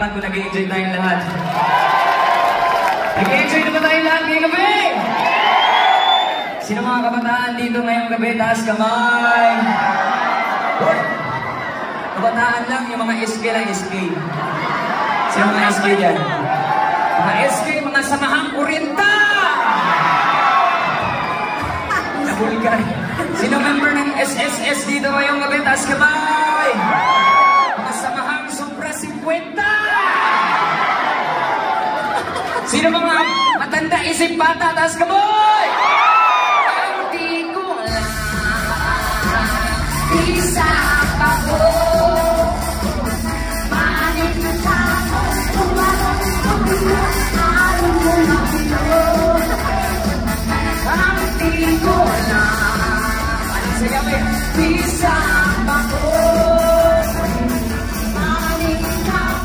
nagtataka kung nag-i-enjoy tayong lahat. Nag-i-enjoy na ba tayong lahat ngayong gabi? Sino mga kabataan dito ngayong gabi? Taas kamay! Kabataan lang, yung mga SK lang, SK. Sino mga SK dyan? Mga SK, mga samahang kurinta! Nabulgar. Sino member ng SSS dito ngayong gabi? Taas kamay! Mga samahang sobra 50! Sino mga matanda isip bata? Taas kamay! Hindi ko lang isa pa ko. Manit na tao, tumarong tumulong, araw mo mapilot. Hindi ko lang isa pa ko. Manit na tao,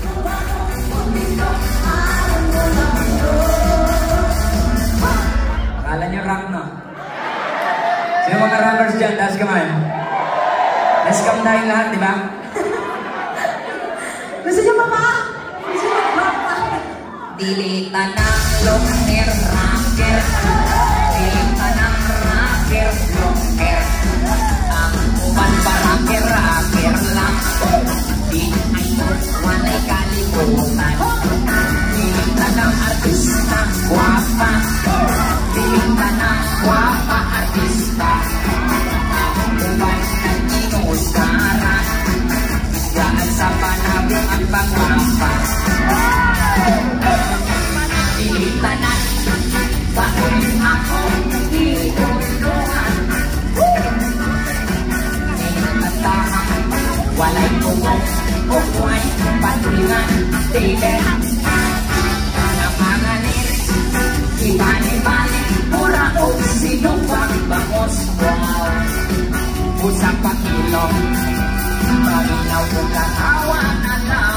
tumarong tumulong, araw mo mapilot. Akala niyo rock, no? Sino mga rockers dyan? Taas kamay. Let's come tayong lahat, di ba? Gusto niyo pa ba? Gusto niyo pa ba? Dilita ng longer rocker. Dilita ng rocker longer. Ang uban pa rocker lang. Di ay walay kalimutan. Dilita ng artista guwapa. Dilita ng guwapa artista. Ang uban ng inuskara. Daan sa panabing ang pagwapa. Dilita na baon ako iulungan. Inatatahan walay kumong upuan patulingan. Tilen ang mga lyrics ibali-bali mura o sinupang bangos. Wow, usang pakilong paminaw kong katawa na lang.